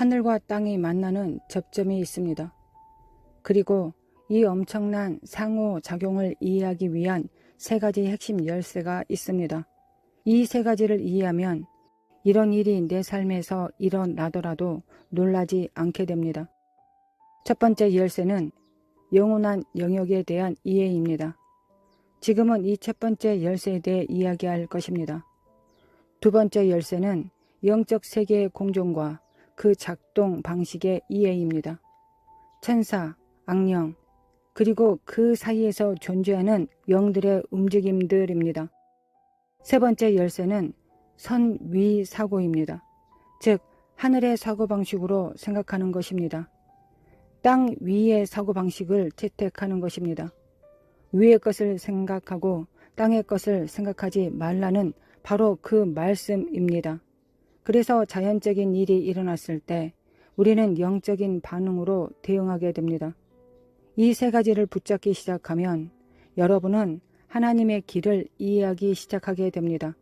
하늘과 땅이 만나는 접점이 있습니다. 그리고 이 엄청난 상호작용을 이해하기 위한 세 가지 핵심 열쇠가 있습니다. 이 세 가지를 이해하면 이런 일이 내 삶에서 일어나더라도 놀라지 않게 됩니다. 첫 번째 열쇠는 영원한 영역에 대한 이해입니다. 지금은 이 첫 번째 열쇠에 대해 이야기할 것입니다. 두 번째 열쇠는 영적 세계의 공존과 그 작동 방식의 이해입니다. 천사, 악령, 그리고 그 사이에서 존재하는 영들의 움직임들입니다. 세 번째 열쇠는 선위 사고입니다. 즉 하늘의 사고방식으로 생각하는 것입니다. 땅 위의 사고방식을 채택하는 것입니다. 위의 것을 생각하고 땅의 것을 생각하지 말라는 바로 그 말씀입니다. 그래서 자연적인 일이 일어났을 때 우리는 영적인 반응으로 대응하게 됩니다. 이 세 가지를 붙잡기 시작하면 여러분은 하나님의 길을 이해하기 시작하게 됩니다.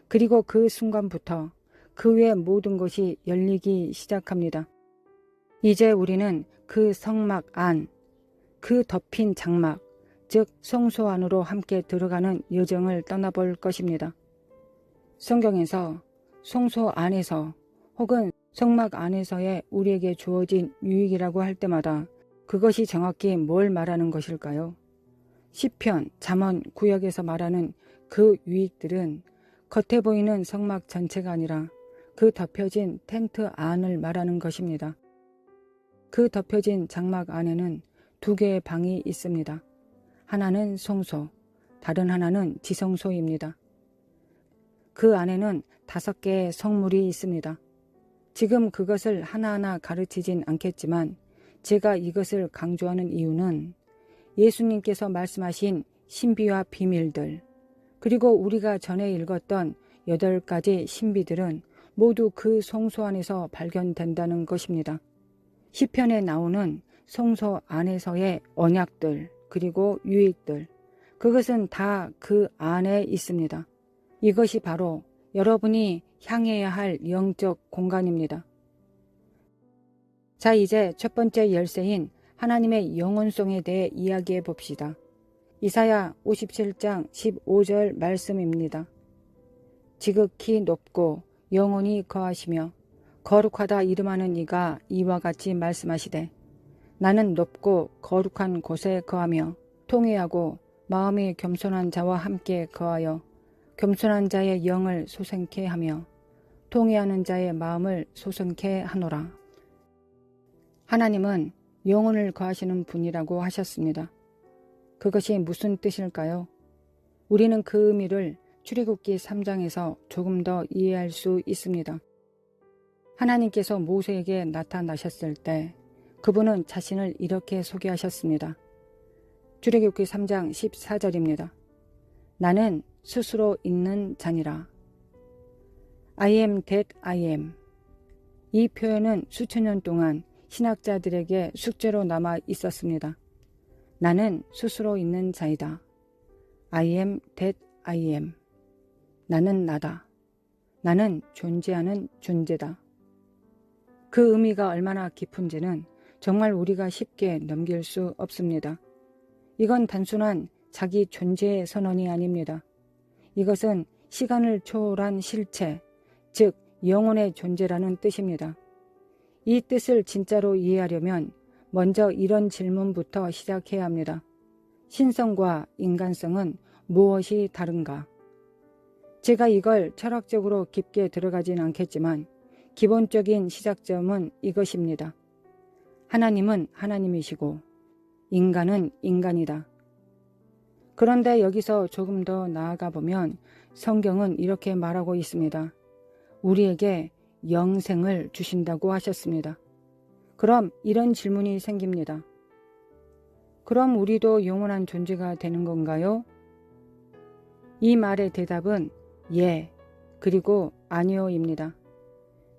그리고 그 순간부터 그 외 모든 것이 열리기 시작합니다. 이제 우리는 그 성막 안, 그 덮인 장막, 즉 성소 안으로 함께 들어가는 여정을 떠나볼 것입니다. 성경에서 성소 안에서 혹은 성막 안에서의 우리에게 주어진 유익이라고 할 때마다 그것이 정확히 뭘 말하는 것일까요? 시편, 잠언, 구역에서 말하는 그 유익들은 겉에 보이는 성막 전체가 아니라 그 덮여진 텐트 안을 말하는 것입니다. 그 덮여진 장막 안에는 두 개의 방이 있습니다. 하나는 성소, 다른 하나는 지성소입니다. 그 안에는 5개의 성물이 있습니다. 지금 그것을 하나하나 가르치진 않겠지만 제가 이것을 강조하는 이유는 예수님께서 말씀하신 신비와 비밀들, 그리고 우리가 전에 읽었던 8가지 신비들은 모두 그 성소 안에서 발견된다는 것입니다. 시편에 나오는 성소 안에서의 언약들, 그리고 유익들, 그것은 다 그 안에 있습니다. 이것이 바로 여러분이 향해야 할 영적 공간입니다. 자, 이제 첫 번째 열쇠인 하나님의 영원성에 대해 이야기해 봅시다. 이사야 57장 15절 말씀입니다. 지극히 높고 영원히 거하시며 거룩하다 이름하는 이가 이와 같이 말씀하시되 나는 높고 거룩한 곳에 거하며 통회하고 마음이 겸손한 자와 함께 거하여 겸손한 자의 영을 소생케 하며 통회하는 자의 마음을 소생케 하노라. 하나님은 영혼을 거하시는 분이라고 하셨습니다. 그것이 무슨 뜻일까요? 우리는 그 의미를 출애굽기 3장에서 조금 더 이해할 수 있습니다. 하나님께서 모세에게 나타나셨을 때 그분은 자신을 이렇게 소개하셨습니다. 출애굽기 3장 14절입니다. 나는 스스로 있는 자니라. I am that I am. 이 표현은 수천 년 동안 신학자들에게 숙제로 남아 있었습니다. 나는 스스로 있는 자이다. I am that I am. 나는 나다. 나는 존재하는 존재다. 그 의미가 얼마나 깊은지는 정말 우리가 쉽게 넘길 수 없습니다. 이건 단순한 자기 존재의 선언이 아닙니다. 이것은 시간을 초월한 실체, 즉 영혼의 존재라는 뜻입니다. 이 뜻을 진짜로 이해하려면 먼저 이런 질문부터 시작해야 합니다. 신성과 인간성은 무엇이 다른가? 제가 이걸 철학적으로 깊게 들어가진 않겠지만 기본적인 시작점은 이것입니다. 하나님은 하나님이시고 인간은 인간이다. 그런데 여기서 조금 더 나아가 보면 성경은 이렇게 말하고 있습니다. 우리에게 영생을 주신다고 하셨습니다. 그럼 이런 질문이 생깁니다. 그럼 우리도 영원한 존재가 되는 건가요? 이 말의 대답은 예, 그리고 아니요입니다.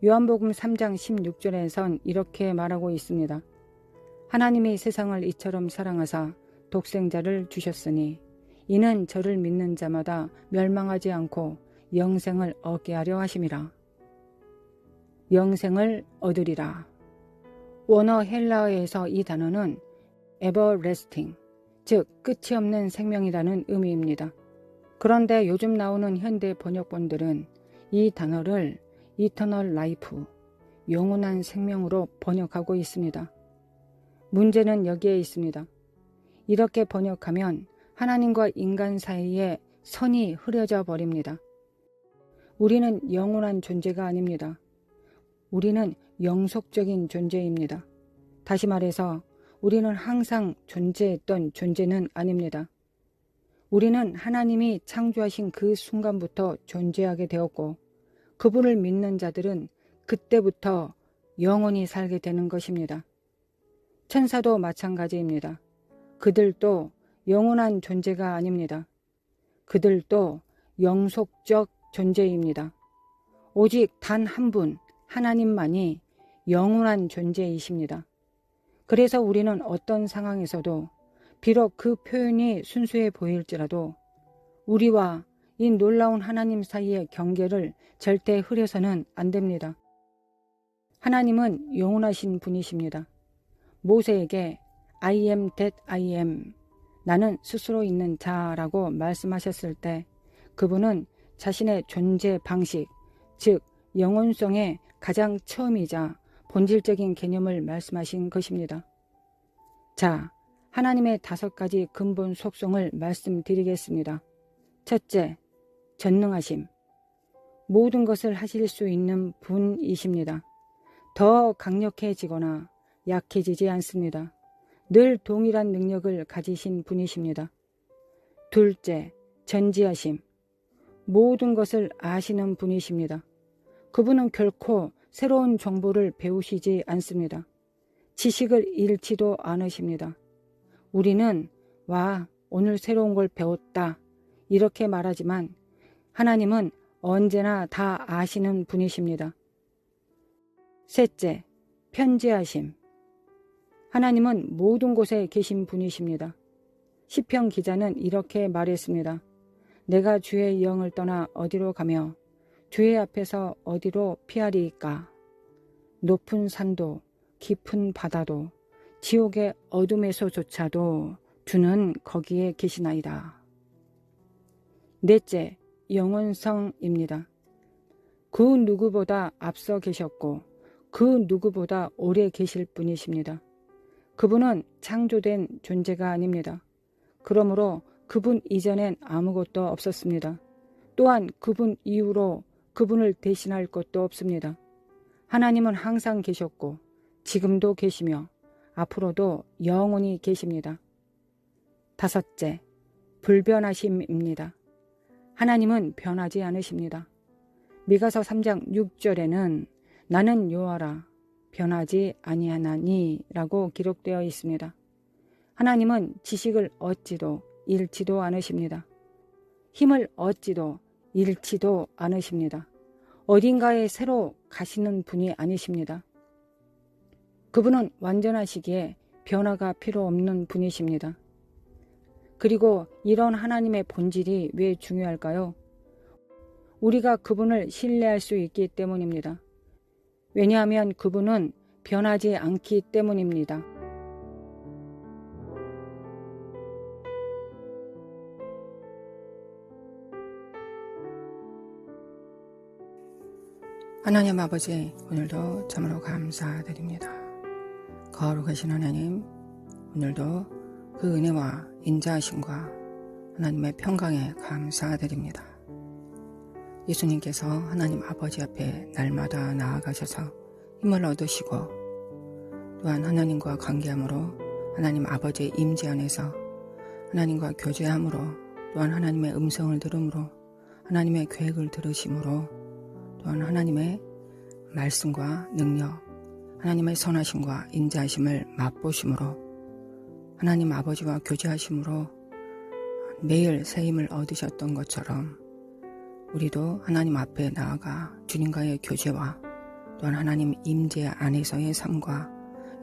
요한복음 3장 16절에선 이렇게 말하고 있습니다. 하나님이 세상을 이처럼 사랑하사 독생자를 주셨으니 이는 저를 믿는 자마다 멸망하지 않고 영생을 얻게 하려 하심이라. 영생을 얻으리라. 원어 헬라어에서 이 단어는 everlasting, 즉 끝이 없는 생명이라는 의미입니다. 그런데 요즘 나오는 현대 번역본들은 이 단어를 eternal life, 영원한 생명으로 번역하고 있습니다. 문제는 여기에 있습니다. 이렇게 번역하면 하나님과 인간 사이에 선이 흐려져 버립니다. 우리는 영원한 존재가 아닙니다. 우리는 영속적인 존재입니다. 다시 말해서 우리는 항상 존재했던 존재는 아닙니다. 우리는 하나님이 창조하신 그 순간부터 존재하게 되었고 그분을 믿는 자들은 그때부터 영원히 살게 되는 것입니다. 천사도 마찬가지입니다. 그들도 영원한 존재가 아닙니다. 그들도 영속적 존재입니다. 오직 단 한 분, 하나님만이 영원한 존재이십니다. 그래서 우리는 어떤 상황에서도 비록 그 표현이 순수해 보일지라도 우리와 이 놀라운 하나님 사이의 경계를 절대 흐려서는 안 됩니다. 하나님은 영원하신 분이십니다. 모세에게 I am that I am, 나는 스스로 있는 자라고 말씀하셨을 때 그분은 자신의 존재 방식, 즉 영원성의 가장 처음이자 본질적인 개념을 말씀하신 것입니다. 자, 하나님의 5가지 근본 속성을 말씀드리겠습니다. 첫째, 전능하심. 모든 것을 하실 수 있는 분이십니다. 더 강력해지거나 약해지지 않습니다. 늘 동일한 능력을 가지신 분이십니다. 둘째, 전지하심. 모든 것을 아시는 분이십니다. 그분은 결코 새로운 정보를 배우시지 않습니다. 지식을 잃지도 않으십니다. 우리는 와, 오늘 새로운 걸 배웠다 이렇게 말하지만 하나님은 언제나 다 아시는 분이십니다. 셋째, 편재하심. 하나님은 모든 곳에 계신 분이십니다. 시편 기자는 이렇게 말했습니다. 내가 주의 영을 떠나 어디로 가며 주의 앞에서 어디로 피하리이까. 높은 산도 깊은 바다도 지옥의 어둠에서조차도 주는 거기에 계시나이다. 넷째, 영원성입니다. 그 누구보다 앞서 계셨고 그 누구보다 오래 계실 분이십니다. 그분은 창조된 존재가 아닙니다. 그러므로 그분 이전엔 아무것도 없었습니다. 또한 그분 이후로 그분을 대신할 것도 없습니다. 하나님은 항상 계셨고 지금도 계시며 앞으로도 영원히 계십니다. 다섯째, 불변하심입니다. 하나님은 변하지 않으십니다. 미가서 3장 6절에는 나는 여호와라 변하지 아니하나니 라고 기록되어 있습니다. 하나님은 지식을 얻지도 잃지도 않으십니다. 힘을 얻지도 잃지도 않으십니다. 어딘가에 새로 가시는 분이 아니십니다. 그분은 완전하시기에 변화가 필요 없는 분이십니다. 그리고 이런 하나님의 본질이 왜 중요할까요? 우리가 그분을 신뢰할 수 있기 때문입니다. 왜냐하면 그분은 변하지 않기 때문입니다. 하나님 아버지, 오늘도 참으로 감사드립니다. 거룩하신 하나님, 오늘도 그 은혜와 인자하심과 하나님의 평강에 감사드립니다. 예수님께서 하나님 아버지 앞에 날마다 나아가셔서 힘을 얻으시고 또한 하나님과 관계함으로 하나님 아버지의 임재 안에서 하나님과 교제함으로 또한 하나님의 음성을 들음으로 하나님의 계획을 들으심으로 또한 하나님의 말씀과 능력, 하나님의 선하심과 인자하심을 맛보심으로 하나님 아버지와 교제하심으로 매일 새 힘을 얻으셨던 것처럼 우리도 하나님 앞에 나아가 주님과의 교제와 또한 하나님 임재 안에서의 삶과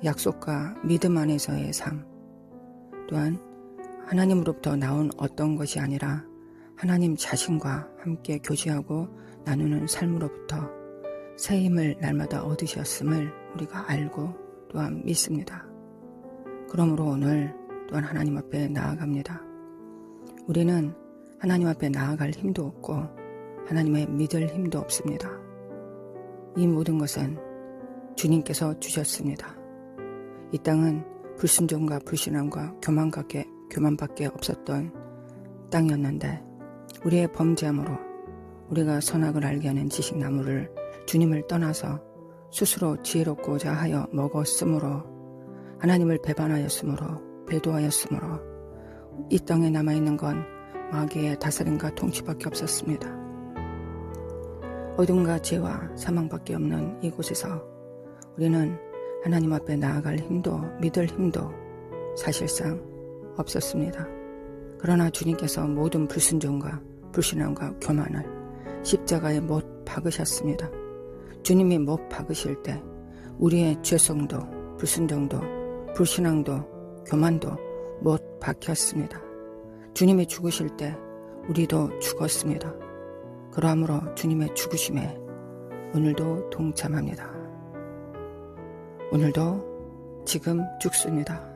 약속과 믿음 안에서의 삶, 또한 하나님으로부터 나온 어떤 것이 아니라 하나님 자신과 함께 교제하고 나누는 삶으로부터 새 힘을 날마다 얻으셨음을 우리가 알고 또한 믿습니다. 그러므로 오늘 또한 하나님 앞에 나아갑니다. 우리는 하나님 앞에 나아갈 힘도 없고 하나님의 믿을 힘도 없습니다. 이 모든 것은 주님께서 주셨습니다. 이 땅은 불순종과 불신함과 교만밖에 없었던 땅이었는데 우리의 범죄함으로 우리가 선악을 알게 하는 지식나무를 주님을 떠나서 스스로 지혜롭고자 하여 먹었으므로 하나님을 배반하였으므로 배도하였으므로 이 땅에 남아있는 건 마귀의 다스림과 통치밖에 없었습니다. 어둠과 죄와 사망밖에 없는 이곳에서 우리는 하나님 앞에 나아갈 힘도 믿을 힘도 사실상 없었습니다. 그러나 주님께서 모든 불순종과 불신함과 교만을 십자가에 못 박으셨습니다. 주님이 못 박으실 때 우리의 죄성도 불순종도 불신앙도 교만도 못 박혔습니다. 주님이 죽으실 때 우리도 죽었습니다. 그러므로 주님의 죽으심에 오늘도 동참합니다. 오늘도 지금 죽습니다.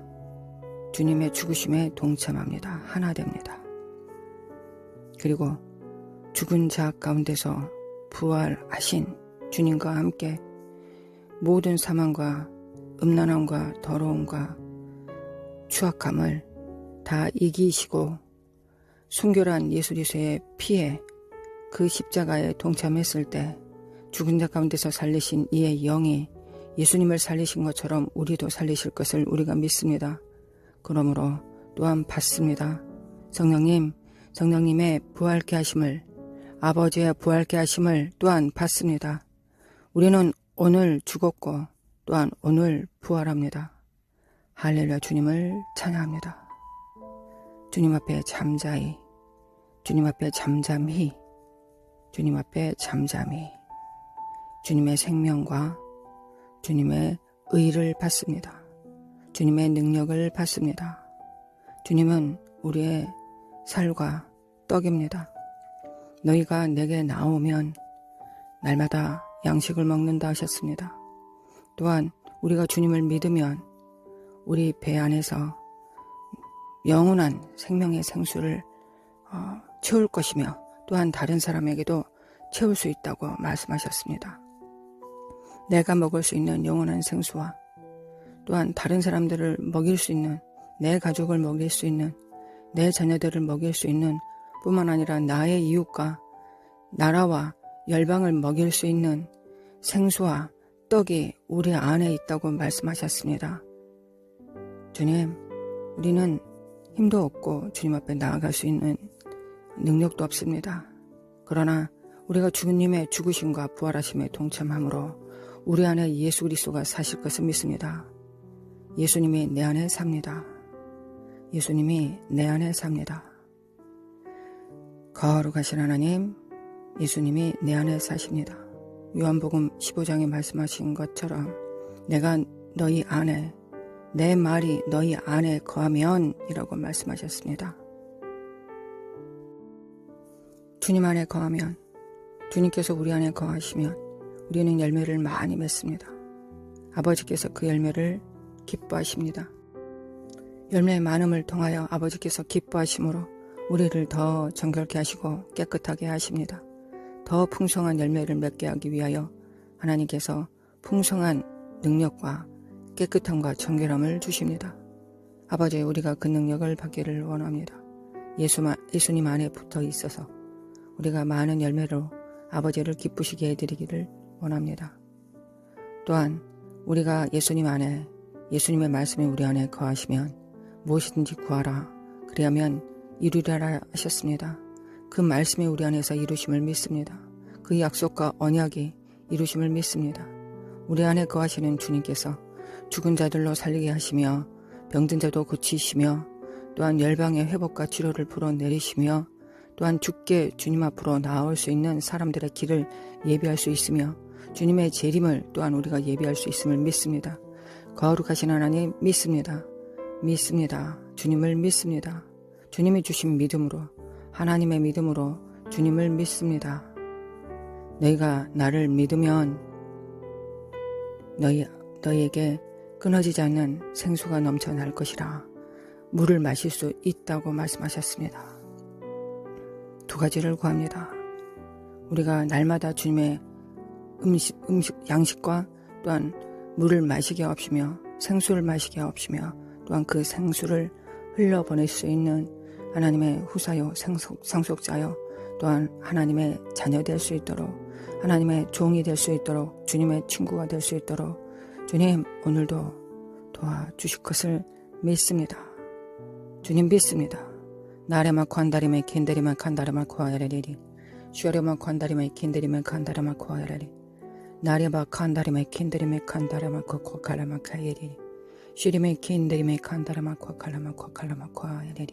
주님의 죽으심에 동참합니다. 하나 됩니다. 그리고 죽은 자 가운데서 부활하신 주님과 함께 모든 사망과 음란함과 더러움과 추악함을 다 이기시고 순결한 예수 그리스도의 피에 그 십자가에 동참했을 때 죽은 자 가운데서 살리신 이의 영이 예수님을 살리신 것처럼 우리도 살리실 것을 우리가 믿습니다. 그러므로 또한 받습니다. 성령님의 부활케 하심을 아버지의 부활케 하심을 또한 받습니다. 우리는 오늘 죽었고 또한 오늘 부활합니다. 할렐루야. 주님을 찬양합니다. 주님 앞에 잠잠히 주님 앞에 잠잠히 주님의 생명과 주님의 의를 받습니다. 주님의 능력을 받습니다. 주님은 우리의 살과 떡입니다. 너희가 내게 나오면 날마다 양식을 먹는다 하셨습니다. 또한 우리가 주님을 믿으면 우리 배 안에서 영원한 생명의 생수를 채울 것이며 또한 다른 사람에게도 채울 수 있다고 말씀하셨습니다. 내가 먹을 수 있는 영원한 생수와 또한 다른 사람들을 먹일 수 있는 내 가족을 먹일 수 있는 내 자녀들을 먹일 수 있는 뿐만 아니라 나의 이웃과 나라와 열방을 먹일 수 있는 생수와 떡이 우리 안에 있다고 말씀하셨습니다. 주님, 우리는 힘도 없고 주님 앞에 나아갈 수 있는 능력도 없습니다. 그러나 우리가 주님의 죽으심과 부활하심에 동참함으로 우리 안에 예수 그리스도가 사실 것을 믿습니다. 예수님이 내 안에 삽니다. 예수님이 내 안에 삽니다. 거룩하신 하나님, 예수님이 내 안에 사십니다. 요한복음 15장에 말씀하신 것처럼 내가 너희 안에 내 말이 너희 안에 거하면 이라고 말씀하셨습니다. 주님 안에 거하면 주님께서 우리 안에 거하시면 우리는 열매를 많이 맺습니다. 아버지께서 그 열매를 기뻐하십니다. 열매의 많음을 통하여 아버지께서 기뻐하심으로 우리를 더 정결케 하시고 깨끗하게 하십니다. 더 풍성한 열매를 맺게 하기 위하여 하나님께서 풍성한 능력과 깨끗함과 정결함을 주십니다. 아버지, 우리가 그 능력을 받기를 원합니다. 예수님 안에 붙어 있어서 우리가 많은 열매로 아버지를 기쁘시게 해드리기를 원합니다. 또한 우리가 예수님 안에 예수님의 말씀이 우리 안에 거하시면 무엇이든지 구하라 그리하면 이루리라 하셨습니다. 그 말씀이 우리 안에서 이루심을 믿습니다. 그 약속과 언약이 이루심을 믿습니다. 우리 안에 거하시는 주님께서 죽은 자들로 살리게 하시며 병든 자도 고치시며 또한 열방의 회복과 치료를 불어내리시며 또한 주께 주님 앞으로 나올 수 있는 사람들의 길을 예비할 수 있으며 주님의 재림을 또한 우리가 예비할 수 있음을 믿습니다. 거룩하신 하나님 믿습니다. 주님을 믿습니다. 주님이 주신 믿음으로 하나님의 믿음으로 주님을 믿습니다. 너희가 나를 믿으면 너희에게 끊어지지 않는 생수가 넘쳐날 것이라 물을 마실 수 있다고 말씀하셨습니다. 두 가지를 구합니다. 우리가 날마다 주님의 양식과 또한 물을 마시게 하옵시며 생수를 마시게 하옵시며 또한 그 생수를 흘려보낼 수 있는 하나님의 후사요 상속자요 또한 하나님의 자녀 될 수 있도록 하나님의 종이 될 수 있도록 주님의 친구가 될 수 있도록 주님 오늘도 도와주실 것을 믿습니다. 주님 믿습니다. 나레마 관다리메 킨데리마 칸다르마 코아야레리 슈아레마 관다리메 킨데리메 칸다르마 코아야레리 나레바 칸다리메 킨데리메 칸다르마 코칼라마 카예리 슈리메 킨데리메 칸다르마 코칼라마 코아야레리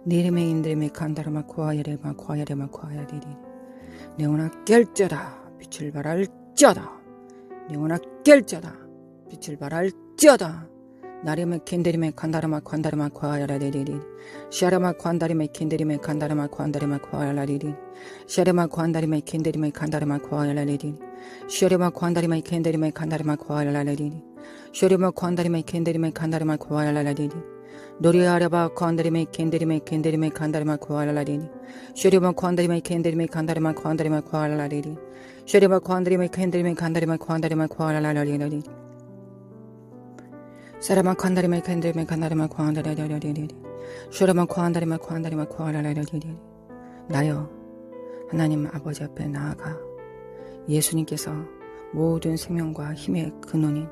니리메 인드리메 칸다르마 코아야레마 코아야레마 코아야레리 네오나 깰쩌다 빛을 발할쩌다 네오나 깰쩌다 빛을 발할쩌다 나리메 킨데리메 칸다르마 관다르마 코아야라리리 샤라마 관다리메 킨데리메 칸다르마 관다르마 코아야라리리 샤라마 관다리메 킨데리메 칸다르마 코아야라리리 샤라마 관다리메 킨데리메 칸다르마 코아야라리리 샤라마 관다리메 킨데리메 칸다르마 코아야라리리 노리아라바 관다리메 킨데리메 칸다르마 코아야라리리 샤라마 관다리메 킨데리메 칸다르마 코아야라리리 샤라마 관다리메 킨데리메 칸다르마 코아야라리리 사라마 칸다리마 캔드리마 칸다리마 코안다리리리리 슈라마 코안다리마 코안다리리리리 나여 하나님 아버지 앞에 나아가 예수님께서 모든 생명과 힘의 근원인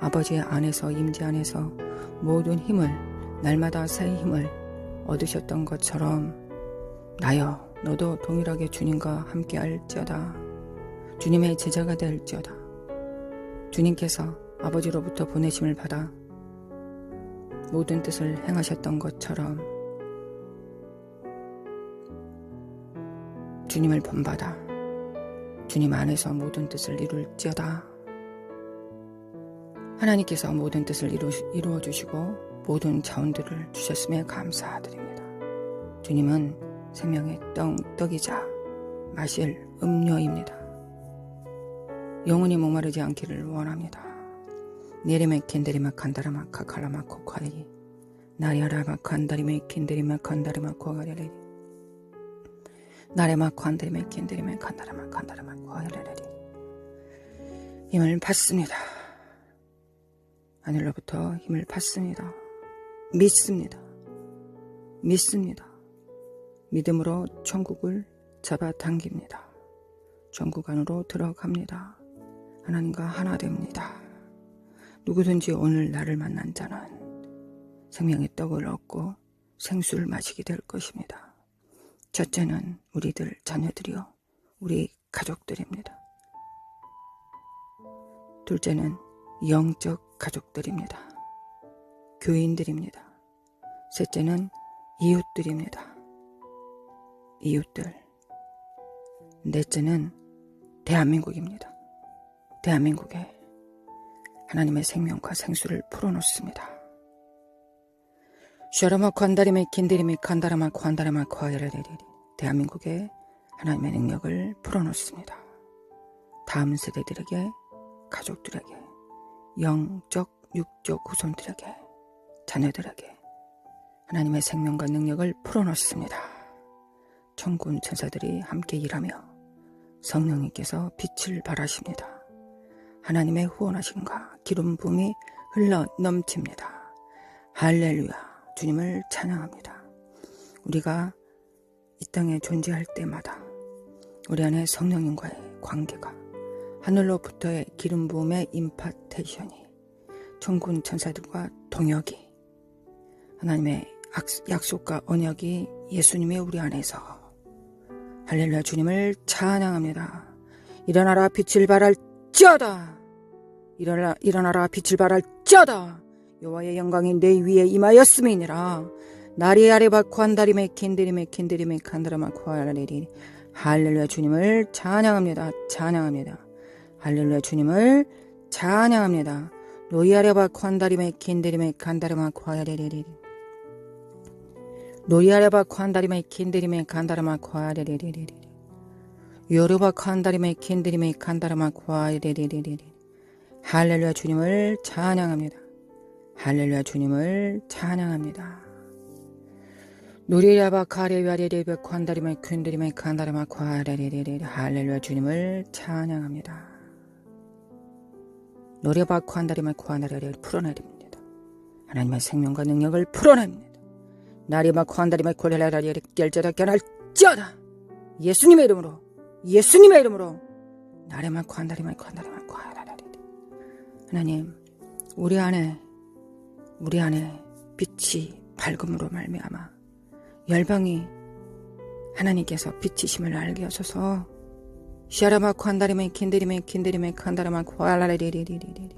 아버지의 안에서 임재 안에서 모든 힘을 날마다 새 힘을 얻으셨던 것처럼 나여 너도 동일하게 주님과 함께 할지어다 주님의 제자가 될지어다 주님께서 아버지로부터 보내심을 받아 모든 뜻을 행하셨던 것처럼 주님을 본받아 주님 안에서 모든 뜻을 이룰지어다. 하나님께서 모든 뜻을 이루어 주시고 모든 자원들을 주셨음에 감사드립니다. 주님은 생명의 떡이자 마실 음료입니다. 영원히 목마르지 않기를 원합니다. 네레메 킨데리마 칸다라마 카칼라마 코카레리 나리아라마 칸다리메 킨데리마 칸다라마 코가레리 나레마 칸다리메 킨데리메 칸다라마 코가레리 힘을 받습니다. 하늘로부터 힘을 받습니다. 믿습니다. 믿음으로 천국을 잡아당깁니다. 천국 안으로 들어갑니다. 하나님과 하나 됩니다. 누구든지 오늘 나를 만난 자는 생명의 떡을 얻고 생수를 마시게 될 것입니다. 첫째는 우리들 자녀들이요 우리 가족들입니다. 둘째는 영적 가족들입니다. 교인들입니다. 셋째는 이웃들입니다. 이웃들. 넷째는 대한민국입니다. 대한민국에 하나님의 생명과 생수를 풀어놓습니다. 셔라마 관다리메 킨데리메 칸다라마 관다라마 코아야라리리 대한민국에 하나님의 능력을 풀어놓습니다. 다음 세대들에게 가족들에게 영적 육적 후손들에게 자녀들에게 하나님의 생명과 능력을 풀어놓습니다. 천군 천사들이 함께 일하며 성령님께서 빛을 발하십니다. 하나님의 후원하심과 기름 부음이 흘러 넘칩니다. 할렐루야 주님을 찬양합니다. 우리가 이 땅에 존재할 때마다 우리 안에 성령님과의 관계가 하늘로부터의 기름 부음의 임파테이션이 천군 천사들과 동역이 하나님의 약속과 언약이 예수님의 우리 안에서 할렐루야 주님을 찬양합니다. 일어나라 빛을 발할지어다 일어나라 빛을 발할지어다 여호와의 영광이 내 위에 임하였음이니라 나리 아레바 관다리메 킨데리메 칸다라마 코아라레리 할렐루야 주님을 찬양합니다. 할렐루야 주님을 찬양합니다. 노이아레바 관다리메 킨데리메 칸다라마 코아라레리 노이아레바 관다리메 킨데리메 칸다라마 코아라레리 요르바 칸다리메 킨데리메 칸다라마 코아라레리 할렐루야 주님을 찬양합니다. 할렐루야 주님을 찬양합니다. 누리야바 카레와레레베 콴다리마이 퀸드리마이 칸다리마 과레레레레 할렐루야 주님을 찬양합니다. 노래바 콴다리마이 과나레레 풀어내립니다. 하나님의 생명과 능력을 풀어냅니다. 나리마 콴다리마이 고레라레레 결제다 견할지어다. 예수님의 이름으로 예수님의 이름으로 나리마 콴다리마이 콴다리마 과라레레 하나님 우리 안에 빛이 밝음으로 말미암아 열방이 하나님께서 빛이심을 알게 하소서. 시아라마 콴다리마이 킨데리마이 칸다라마 과라레레레레레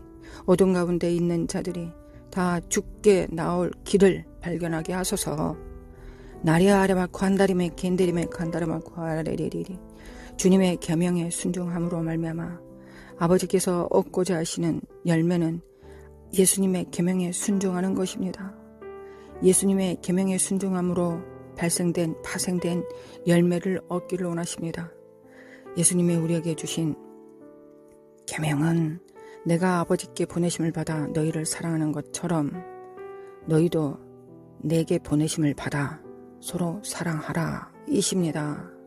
어둠 가운데 있는 자들이 다 죽게 나올 길을 발견하게 하소서. 나리아라마 콴다리마이 킨데리마이 칸다라마 과라레레레레 주님의 계명에 순종함으로 말미암아 아버지께서 얻고자 하시는 열매는 예수님의 계명에 순종하는 것입니다. 예수님의 계명에 순종함으로 파생된 열매를 얻기를 원하십니다. 예수님이 우리에게 주신 계명은 내가 아버지께 보내심을 받아 너희를 사랑하는 것처럼 너희도 내게 보내심을 받아 서로 사랑하라 이십니다.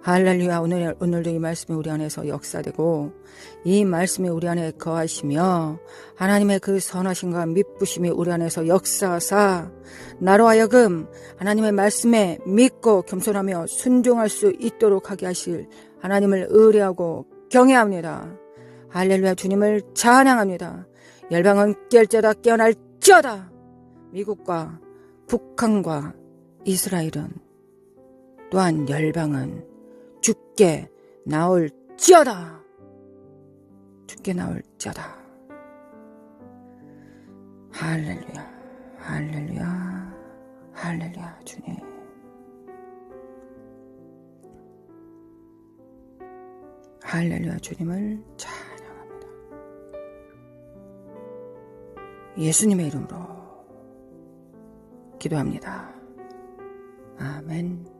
할렐루야. 오늘도 이 말씀이 우리 안에서 역사되고 이 말씀이 우리 안에 거하시며 하나님의 그 선하심과 미쁘심이 우리 안에서 역사하사 나로 하여금 하나님의 말씀에 믿고 겸손하며 순종할 수 있도록 하게 하실 하나님을 의뢰하고 경외합니다. 할렐루야. 주님을 찬양합니다. 열방은 깰자다 깨어날지어다. 미국과 북한과 이스라엘은 또한 열방은 죽게 나올지어다. 죽게 나올지어다. 할렐루야. 할렐루야. 할렐루야. 주님. 할렐루야. 주님을 찬양합니다. 예수님의 이름으로 기도합니다. 아멘.